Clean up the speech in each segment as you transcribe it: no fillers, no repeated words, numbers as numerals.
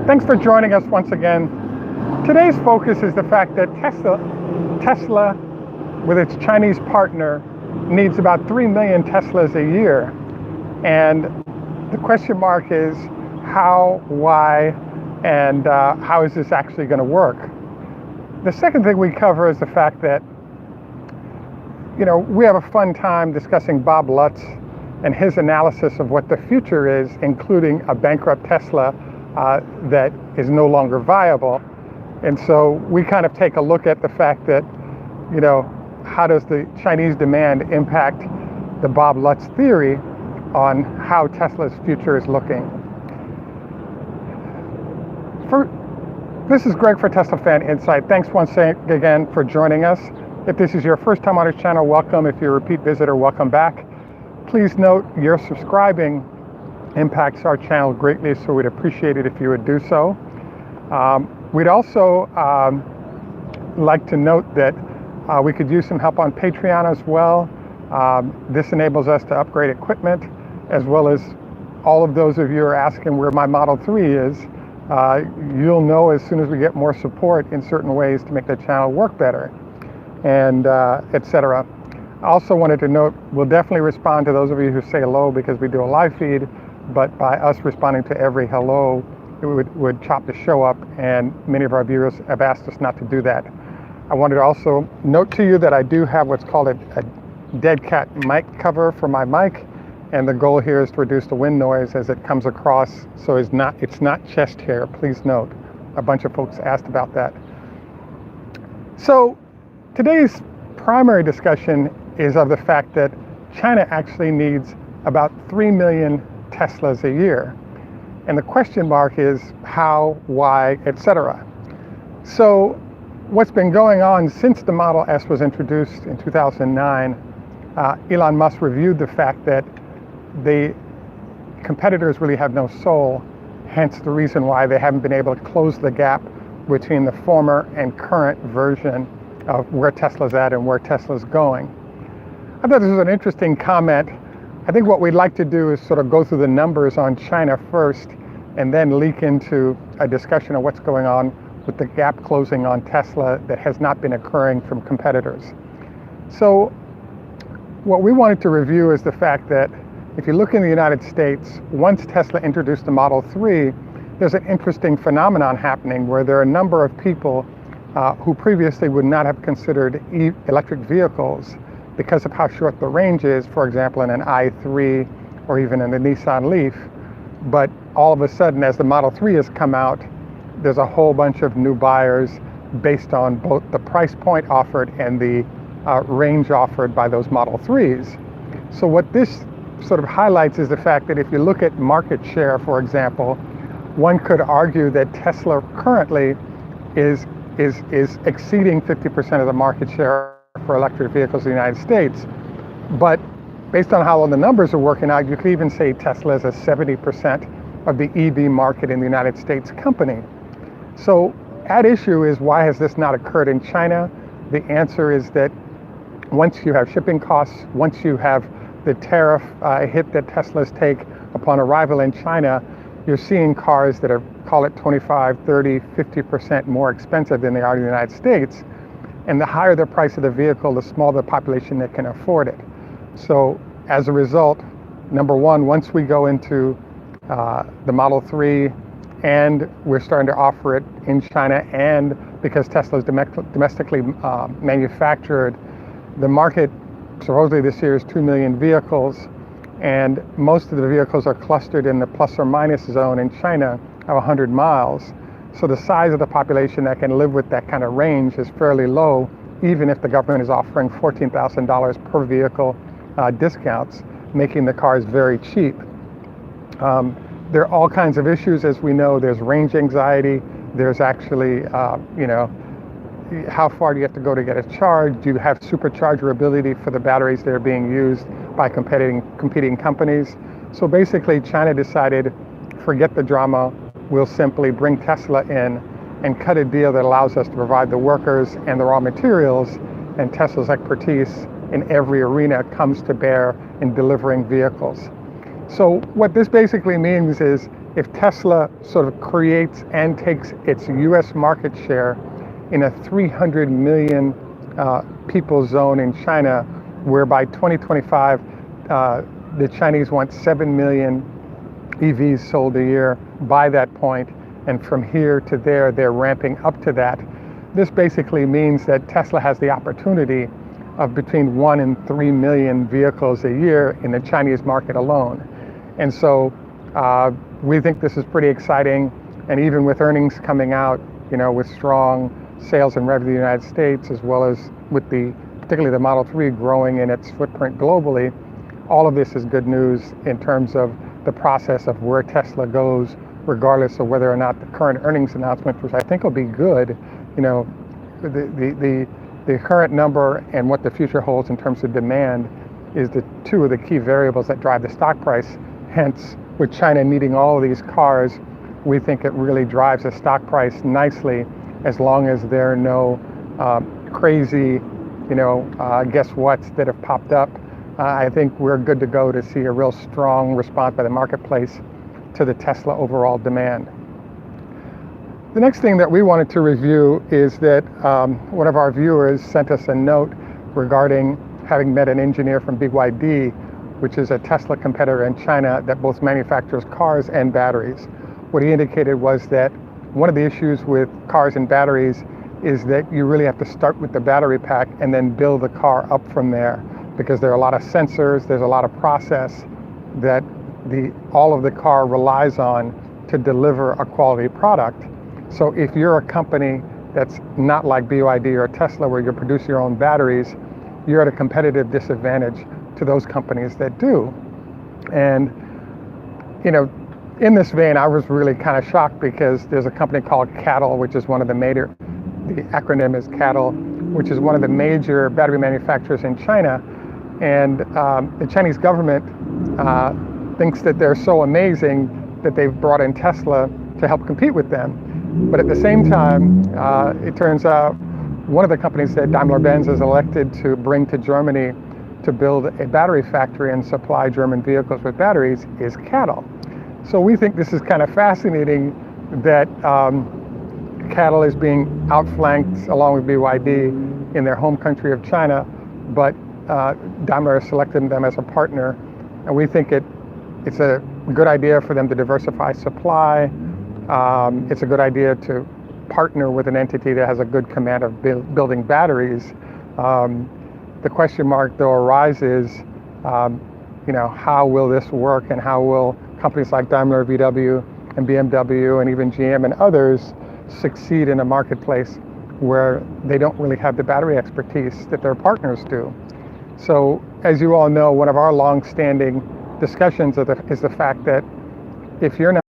Thanks for joining us once again. Today's focus is the fact that Tesla, with its Chinese partner, needs about 3 million Teslas a year. And the question mark is how, why, and how is this actually going to work? The second thing we cover is the fact that, we have a fun time discussing Bob Lutz and his analysis of what the future is, including a bankrupt Tesla that is no longer viable. And so we kind of take a look at the fact that, how does the Chinese demand impact the Bob Lutz theory on how Tesla's future is looking. This is Greg for Teslafaninsight. Thanks once again for joining us. If this is your first time on our channel, welcome. If you're a repeat visitor, welcome back. Please note your subscribing impacts our channel greatly, so we'd appreciate it if you would do so. We'd also like to note that we could use some help on Patreon as well. This enables us to upgrade equipment, as well as all of those of you who are asking where my Model 3 is. You'll know as soon as we get more support in certain ways to make the channel work better, and etc. I also wanted to note we'll definitely respond to those of you who say hello because we do a live feed, but by us responding to every hello, it would chop the show up, and many of our viewers have asked us not to do that. I wanted to also note to you that I do have what's called a dead cat mic cover for my mic, and the goal here is to reduce the wind noise as it comes across, so it's not chest hair. Please note, a bunch of folks asked about that. So today's primary discussion is of the fact that China actually needs about 3 million Teslas a year. And the question mark is how, why, etc. So what's been going on since the Model S was introduced in 2009, Elon Musk reviewed the fact that the competitors really have no soul, hence the reason why they haven't been able to close the gap between the former and current version of where Tesla's at and where Tesla's going. I thought this was an interesting comment. I think what we'd like to do is sort of go through the numbers on China first, and then leak into a discussion of what's going on with the gap closing on Tesla that has not been occurring from competitors. So what we wanted to review is the fact that if you look in the United States, once Tesla introduced the Model 3, there's an interesting phenomenon happening where there are a number of people who previously would not have considered electric vehicles because of how short the range is, for example, in an i3 or even in a Nissan Leaf. But all of a sudden, as the Model 3 has come out, there's a whole bunch of new buyers based on both the price point offered and the range offered by those Model 3s. So what this sort of highlights is the fact that if you look at market share, for example, one could argue that Tesla currently is exceeding 50% of the market share for electric vehicles in the United States. But based on how all the numbers are working out, you could even say Tesla is a 70% of the EV market in the United States company. So at issue is, why has this not occurred in China? The answer is that once you have shipping costs, once you have the tariff hit that Teslas take upon arrival in China, you're seeing cars that are, call it 25, 30, 50% more expensive than they are in the United States. And the higher the price of the vehicle, the smaller the population that can afford it. So as a result, number one, once we go into the Model 3 and we're starting to offer it in China, and because Tesla is domestically manufactured, the market supposedly this year is 2 million vehicles, and most of the vehicles are clustered in the plus or minus zone in China of 100 miles. So the size of the population that can live with that kind of range is fairly low, even if the government is offering $14,000 per vehicle discounts, making the cars very cheap. There are all kinds of issues, as we know. There's range anxiety. There's actually, how far do you have to go to get a charge? Do you have supercharger ability for the batteries that are being used by competing companies? So basically, China decided, forget the drama. We'll simply bring Tesla in and cut a deal that allows us to provide the workers and the raw materials, and Tesla's expertise in every arena comes to bear in delivering vehicles. So what this basically means is if Tesla sort of creates and takes its US market share in a 300 million people zone in China, where by 2025, the Chinese want 7 million EVs sold a year by that point, and from here to there, they're ramping up to that. This basically means that Tesla has the opportunity of between 1 and 3 million vehicles a year in the Chinese market alone. And so we think this is pretty exciting. And even with earnings coming out, with strong sales and revenue in the United States, as well as with particularly the Model 3 growing in its footprint globally, all of this is good news in terms of the process of where Tesla goes, regardless of whether or not the current earnings announcement, which I think will be good, the current number and what the future holds in terms of demand is the two of the key variables that drive the stock price. Hence, with China needing all of these cars, we think it really drives the stock price nicely, as long as there are no crazy, guess whats that have popped up. I think we're good to go to see a real strong response by the marketplace to the Tesla overall demand. The next thing that we wanted to review is that one of our viewers sent us a note regarding having met an engineer from BYD, which is a Tesla competitor in China that both manufactures cars and batteries. What he indicated was that one of the issues with cars and batteries is that you really have to start with the battery pack and then build the car up from there, because there are a lot of sensors, there's a lot of process that all of the car relies on to deliver a quality product. So if you're a company that's not like BYD or Tesla, where you produce your own batteries, you're at a competitive disadvantage to those companies that do. And, in this vein, I was really kind of shocked because there's a company called CATL, which is one of the acronym is CATL, which is one of the major battery manufacturers in China. And the Chinese government thinks that they're so amazing that they've brought in Tesla to help compete with them. But at the same time, it turns out one of the companies that Daimler-Benz is elected to bring to Germany to build a battery factory and supply German vehicles with batteries is CATL. So we think this is kind of fascinating that CATL is being outflanked along with BYD in their home country of China, but Daimler has selected them as a partner. And we think it's a good idea for them to diversify supply. It's a good idea to partner with an entity that has a good command of building batteries. The question mark, though, arises, how will this work, and how will companies like Daimler, VW, and BMW, and even GM and others succeed in a marketplace where they don't really have the battery expertise that their partners do. So, as you all know, one of our long-standing discussions is the fact that if you're not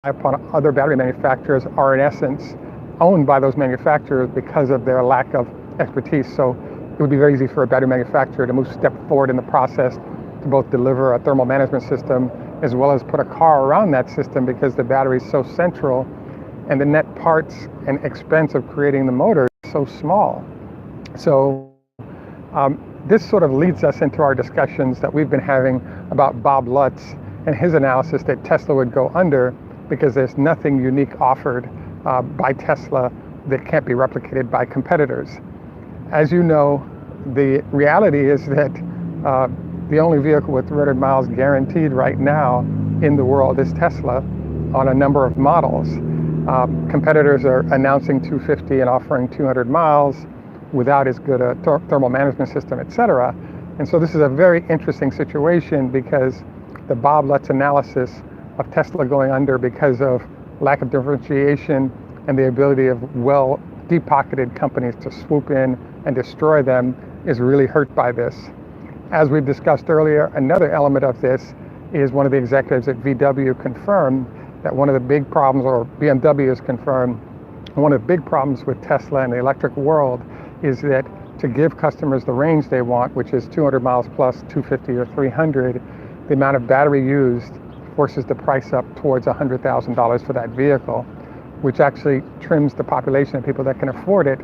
upon other battery manufacturers are in essence owned by those manufacturers because of their lack of expertise. So it would be very easy for a battery manufacturer to step forward in the process to both deliver a thermal management system as well as put a car around that system, because the battery is so central and the net parts and expense of creating the motor is so small. So this sort of leads us into our discussions that we've been having about Bob Lutz and his analysis that Tesla would go under because there's nothing unique offered by Tesla that can't be replicated by competitors. As you know, the reality is that the only vehicle with 300 miles guaranteed right now in the world is Tesla on a number of models. Competitors are announcing 250 and offering 200 miles without as good a thermal management system, etc. And so this is a very interesting situation, because the Bob Lutz analysis of Tesla going under because of lack of differentiation and the ability of well deep-pocketed companies to swoop in and destroy them is really hurt by this. As we've discussed earlier, another element of this is one of the executives at VW confirmed that one of the big problems, or BMW has confirmed, one of the big problems with Tesla and the electric world is that to give customers the range they want, which is 200 miles plus 250 or 300, the amount of battery used forces the price up towards $100,000 for that vehicle, which actually trims the population of people that can afford it,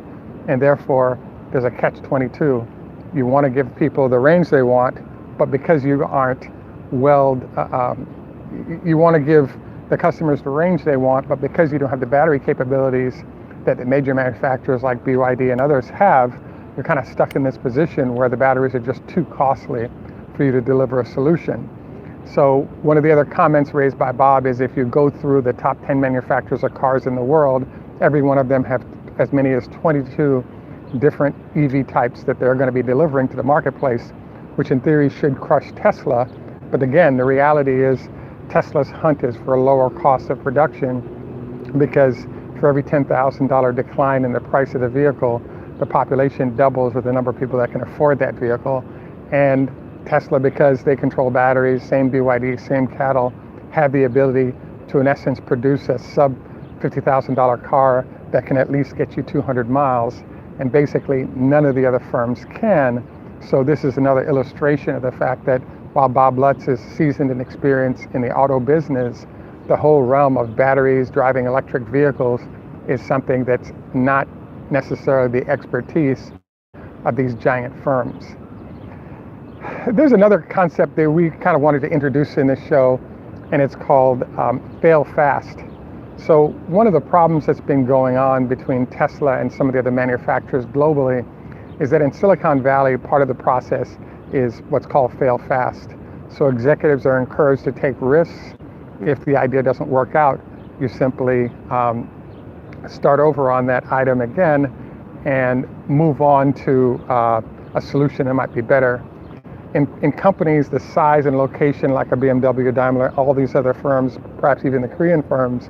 and therefore there's a catch-22. You want to give people the range they want, but because you aren't weld, you want to give the customers the range they want, but because you don't have the battery capabilities that the major manufacturers like BYD and others have, you're kind of stuck in this position where the batteries are just too costly for you to deliver a solution. So one of the other comments raised by Bob is if you go through the top 10 manufacturers of cars in the world, every one of them have as many as 22 different EV types that they're going to be delivering to the marketplace, which in theory should crush Tesla. But again, the reality is Tesla's hunt is for a lower cost of production, because for every $10,000 decline in the price of the vehicle, the population doubles with the number of people that can afford that vehicle. And Tesla, because they control batteries, same BYD, same cattle, have the ability to, in essence, produce a sub $50,000 car that can at least get you 200 miles. And basically, none of the other firms can. So this is another illustration of the fact that while Bob Lutz is seasoned and experienced in the auto business, the whole realm of batteries, driving electric vehicles is something that's not necessarily the expertise of these giant firms. There's another concept that we kind of wanted to introduce in this show, and it's called fail fast. So one of the problems that's been going on between Tesla and some of the other manufacturers globally is that in Silicon Valley, part of the process is what's called fail fast. So executives are encouraged to take risks. If the idea doesn't work out, you simply start over on that item again and move on to a solution that might be better. In companies the size and location like a BMW, Daimler, all these other firms, perhaps even the Korean firms,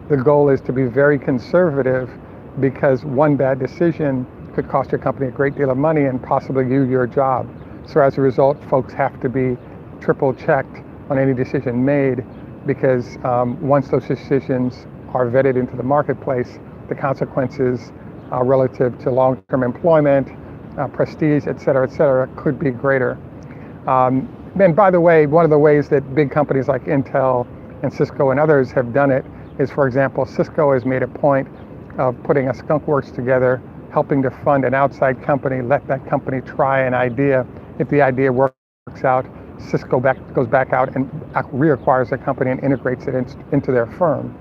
the goal is to be very conservative, because one bad decision could cost your company a great deal of money and possibly you your job. So as a result, folks have to be triple checked on any decision made, because once those decisions are vetted into the marketplace, the consequences relative to long-term employment, prestige, et cetera, could be greater. And by the way, one of the ways that big companies like Intel and Cisco and others have done it is, for example, Cisco has made a point of putting a skunk works together, helping to fund an outside company, let that company try an idea. If the idea works out, Cisco goes back out and reacquires the company and integrates it into their firm.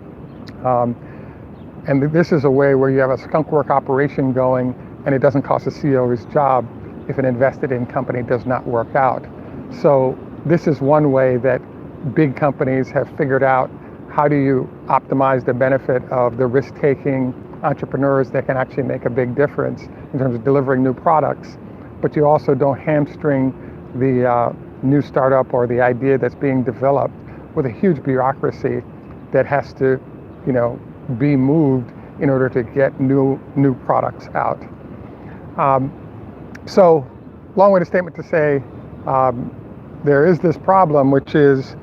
And this is a way where you have a skunk work operation going, and it doesn't cost the CEO his job if an invested in company does not work out. So this is one way that big companies have figured out how do you optimize the benefit of the risk-taking entrepreneurs that can actually make a big difference in terms of delivering new products, but you also don't hamstring the new startup or the idea that's being developed with a huge bureaucracy that has to, be moved in order to get new products out. So, long-winded statement to say, there is this problem, which is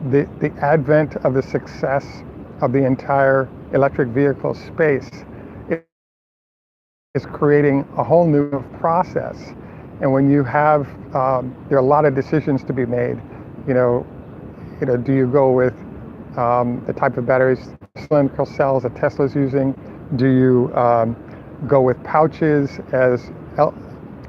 the advent of the success of the entire electric vehicle space is creating a whole new process. And when you have, there are a lot of decisions to be made. Do you go with the type of batteries, cylindrical cells that Tesla's using? Do you go with pouches, as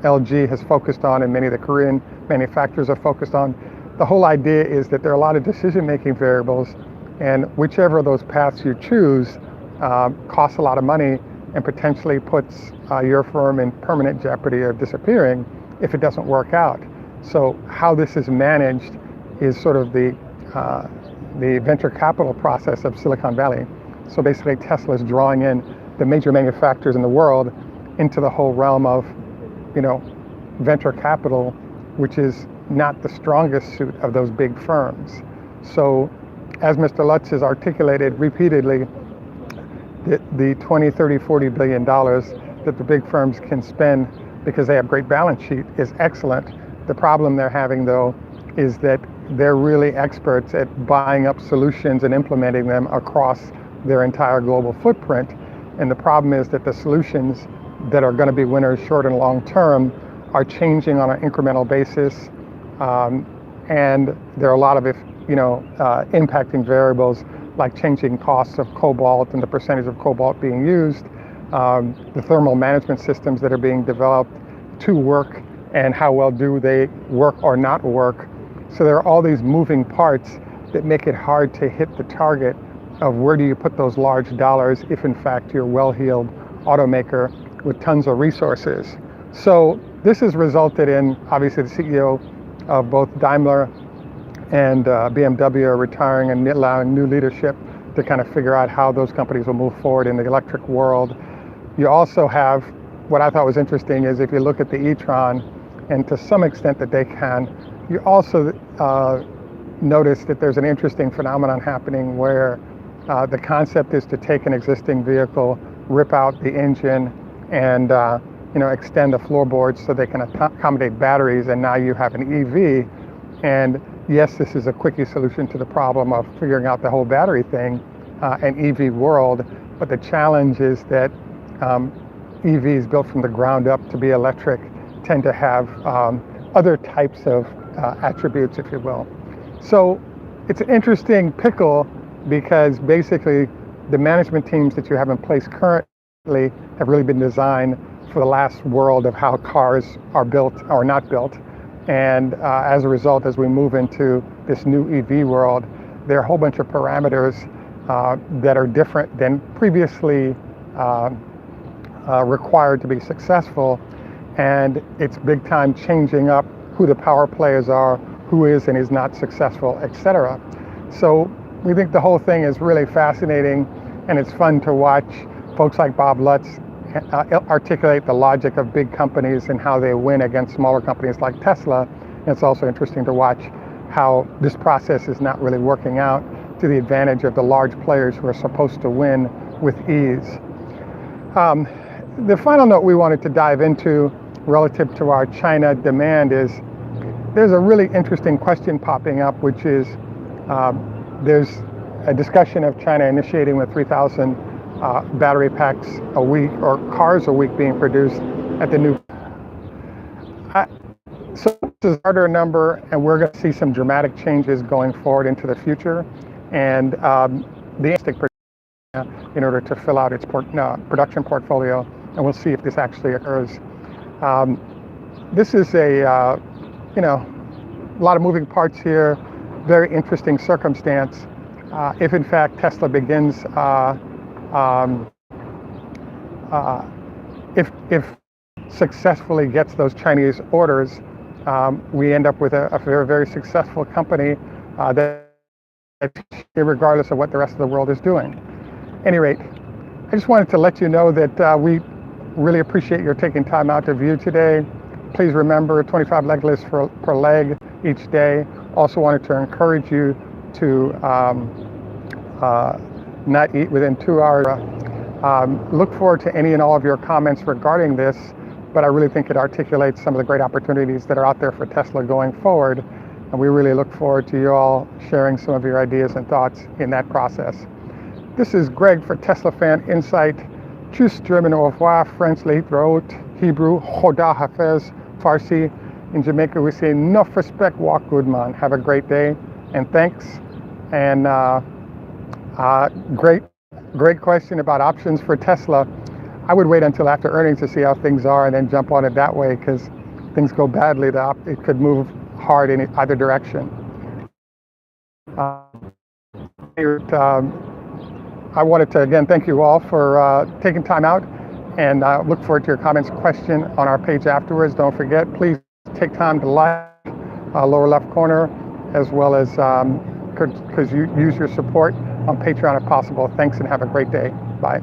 LG has focused on and many of the Korean manufacturers are focused on? The whole idea is that there are a lot of decision-making variables, and whichever of those paths you choose costs a lot of money and potentially puts your firm in permanent jeopardy of disappearing if it doesn't work out. So how this is managed is sort of the venture capital process of Silicon Valley. So basically Tesla is drawing in the major manufacturers in the world into the whole realm of, venture capital, which is not the strongest suit of those big firms. So as Mr. Lutz has articulated repeatedly, the 20, 30, 40 billion dollars that the big firms can spend because they have great balance sheet is excellent. The problem they're having, though, is that they're really experts at buying up solutions and implementing them across their entire global footprint. And the problem is that the solutions that are going to be winners short and long term are changing on an incremental basis. And there are a lot of, impacting variables like changing costs of cobalt and the percentage of cobalt being used, the thermal management systems that are being developed to work, and how well do they work or not work. So there are all these moving parts that make it hard to hit the target of where do you put those large dollars if in fact you're a well-heeled automaker with tons of resources. So this has resulted in, obviously, the CEO of both Daimler and BMW are retiring and allowing new leadership to kind of figure out how those companies will move forward in the electric world. You also have, what I thought was interesting is if you look at the e-tron, and to some extent the Taycan, you also notice that there's an interesting phenomenon happening where the concept is to take an existing vehicle, rip out the engine, and extend the floorboards so they can accommodate batteries, and now you have an EV. And yes, this is a quickie solution to the problem of figuring out the whole battery thing, an EV world, but the challenge is that EVs built from the ground up to be electric tend to have other types of attributes, if you will. So it's an interesting pickle because basically the management teams that you have in place currently have really been designed for the last world of how cars are built or not built. And as a result, as we move into this new EV world, there are a whole bunch of parameters that are different than previously required to be successful. And it's big time changing up who the power players are, who is and is not successful, etc. So we think the whole thing is really fascinating, and it's fun to watch folks like Bob Lutz articulate the logic of big companies and how they win against smaller companies like Tesla. And it's also interesting to watch how this process is not really working out to the advantage of the large players who are supposed to win with ease. The final note we wanted to dive into relative to our China demand is there's a really interesting question popping up, which is there's a discussion of China initiating with 3,000 battery packs a week or cars a week being produced at the new. So this is a harder number, and we're going to see some dramatic changes going forward into the future. And the in order to fill out its production portfolio, and we'll see if this actually occurs. This is a lot of moving parts here, very interesting circumstance. If in fact Tesla begins, if successfully gets those Chinese orders, we end up with a very, very successful company that, regardless of what the rest of the world is doing. At any rate, I just wanted to let you know that we really appreciate your taking time out to view today. Please remember 25 leg lifts per leg each day. Also wanted to encourage you to not eat within 2 hours. Look forward to any and all of your comments regarding this, but I really think it articulates some of the great opportunities that are out there for Tesla going forward. And we really look forward to you all sharing some of your ideas and thoughts in that process. This is Greg for Teslafaninsight. Tschüss, German, au revoir, French, Leitraut, Hebrew, Choda Hafez, Farsi. In Jamaica, we say, Nuff respect, walk good, man. Have a great day, and thanks. And great question about options for Tesla. I would wait until after earnings to see how things are and then jump on it that way, because things go badly, it could move hard in either direction. I wanted to, again, thank you all for taking time out, and look forward to your comments, question on our page afterwards. Don't forget, please take time to like lower left corner, as well as because you use your support on Patreon if possible. Thanks, and have a great day. Bye.